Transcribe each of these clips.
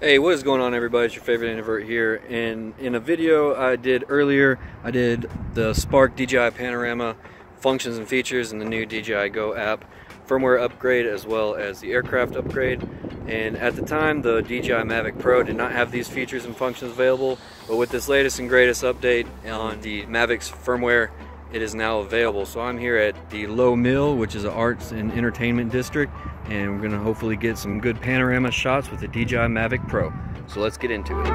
Hey, what is going on, everybody? It's your favorite Introvert here, and in a video I did earlier, I did the Spark DJI Panorama functions and features in the new DJI Go app firmware upgrade as well as the aircraft upgrade. And at the time, the DJI Mavic Pro did not have these features and functions available, but with this latest and greatest update on the Mavic's firmware, it is now available. So I'm here at the Low Mill, which is an arts and entertainment district, and we're gonna hopefully get some good panorama shots with the DJI Mavic Pro. So let's get into it.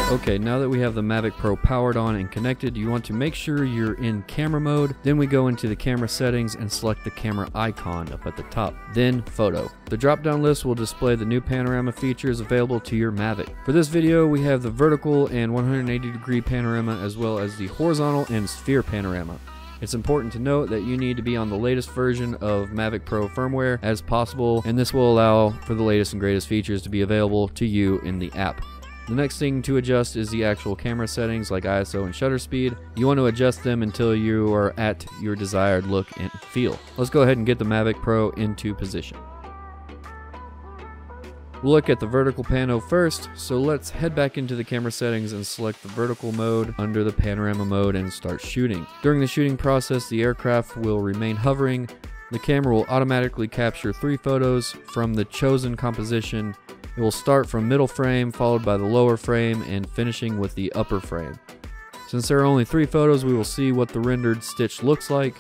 Okay, now that we have the Mavic Pro powered on and connected, you want to make sure you're in camera mode. Then we go into the camera settings and select the camera icon up at the top. Then photo. The drop-down list will display the new panorama features available to your Mavic. For this video, we have the vertical and 180-degree panorama as well as the horizontal and sphere panorama. It's important to note that you need to be on the latest version of Mavic Pro firmware as possible, and this will allow for the latest and greatest features to be available to you in the app. The next thing to adjust is the actual camera settings like ISO and shutter speed. You want to adjust them until you are at your desired look and feel. Let's go ahead and get the Mavic Pro into position. We'll look at the vertical pano first, so let's head back into the camera settings and select the vertical mode under the panorama mode and start shooting. During the shooting process, the aircraft will remain hovering. The camera will automatically capture 3 photos from the chosen composition. It will start from middle frame, followed by the lower frame, and finishing with the upper frame. Since there are only 3 photos, we will see what the rendered stitch looks like.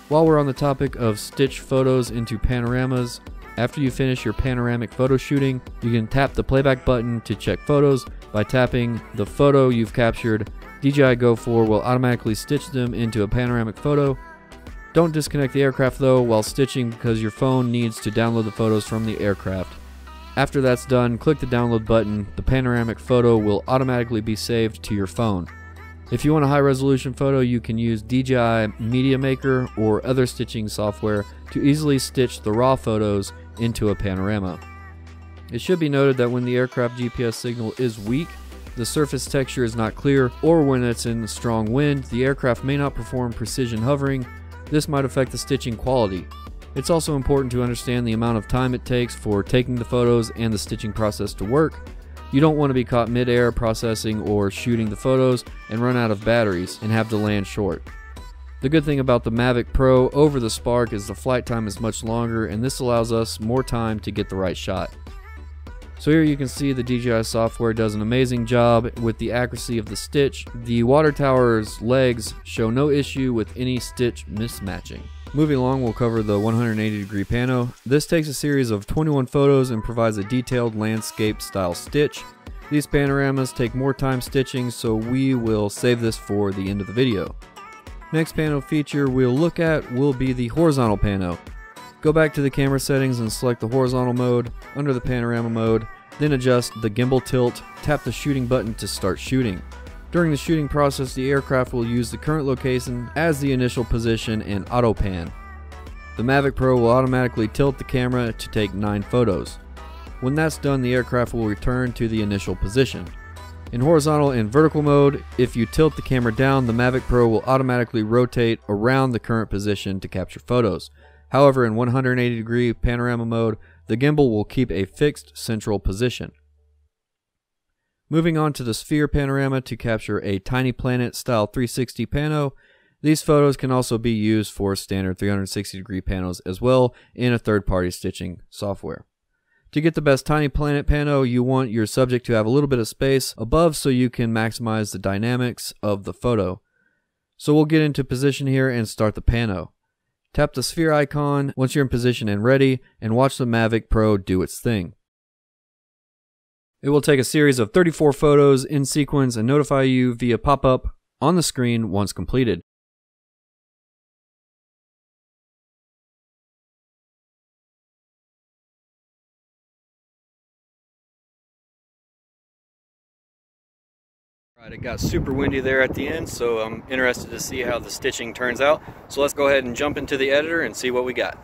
While we're on the topic of stitch photos into panoramas, after you finish your panoramic photo shooting, you can tap the playback button to check photos. By tapping the photo you've captured, DJI Go 4 will automatically stitch them into a panoramic photo. Don't disconnect the aircraft though while stitching, because your phone needs to download the photos from the aircraft. After that's done, click the download button. The panoramic photo will automatically be saved to your phone. If you want a high resolution photo, you can use DJI Media Maker or other stitching software to easily stitch the raw photos into a panorama. It should be noted that when the aircraft GPS signal is weak, the surface texture is not clear, or when it's in strong wind, the aircraft may not perform precision hovering. This might affect the stitching quality. It's also important to understand the amount of time it takes for taking the photos and the stitching process to work. You don't want to be caught mid-air processing or shooting the photos and run out of batteries and have to land short. The good thing about the Mavic Pro over the Spark is the flight time is much longer, and this allows us more time to get the right shot. So here you can see the DJI software does an amazing job with the accuracy of the stitch. The water tower's legs show no issue with any stitch mismatching. Moving along, we'll cover the 180-degree pano. This takes a series of 21 photos and provides a detailed landscape style stitch. These panoramas take more time stitching, so we will save this for the end of the video. Next pano feature we'll look at will be the horizontal pano. Go back to the camera settings and select the horizontal mode under the panorama mode, then adjust the gimbal tilt, tap the shooting button to start shooting. During the shooting process, the aircraft will use the current location as the initial position and auto pan. The Mavic Pro will automatically tilt the camera to take 9 photos. When that's done, the aircraft will return to the initial position. In horizontal and vertical mode, if you tilt the camera down, the Mavic Pro will automatically rotate around the current position to capture photos. However, in 180-degree panorama mode, the gimbal will keep a fixed central position. Moving on to the sphere panorama to capture a tiny planet style 360 pano. These photos can also be used for standard 360-degree panos as well in a third-party stitching software. To get the best tiny planet pano, you want your subject to have a little bit of space above so you can maximize the dynamics of the photo. So we'll get into position here and start the pano. Tap the sphere icon once you're in position and ready, and watch the Mavic Pro do its thing. It will take a series of 34 photos in sequence and notify you via pop-up on the screen once completed. It got super windy there at the end, so I'm interested to see how the stitching turns out. So let's go ahead and jump into the editor and see what we got.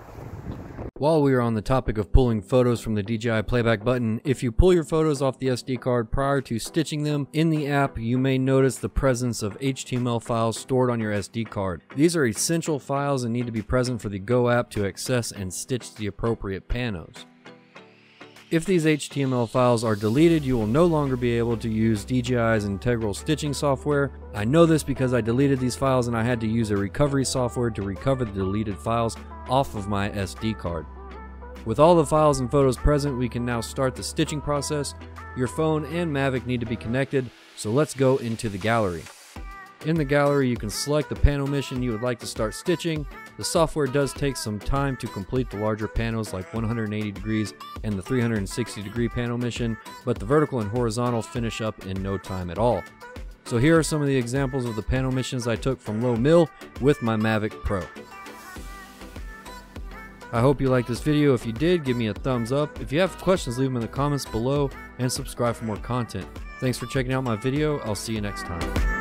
While we are on the topic of pulling photos from the DJI playback button, if you pull your photos off the SD card prior to stitching them in the app, you may notice the presence of HTML files stored on your SD card. These are essential files and need to be present for the Go app to access and stitch the appropriate panos. If these HTML files are deleted, you will no longer be able to use DJI's integral stitching software. I know this because I deleted these files and I had to use a recovery software to recover the deleted files off of my SD card. With all the files and photos present, we can now start the stitching process. Your phone and Mavic need to be connected, so let's go into the gallery. In the gallery, you can select the pano mission you would like to start stitching. The software does take some time to complete the larger panos like 180 degrees and the 360 degree pano mission, but the vertical and horizontal finish up in no time at all. So here are some of the examples of the pano missions I took from low mil with my Mavic Pro. I hope you liked this video. If you did, give me a thumbs up. If you have questions, leave them in the comments below and subscribe for more content. Thanks for checking out my video. I'll see you next time.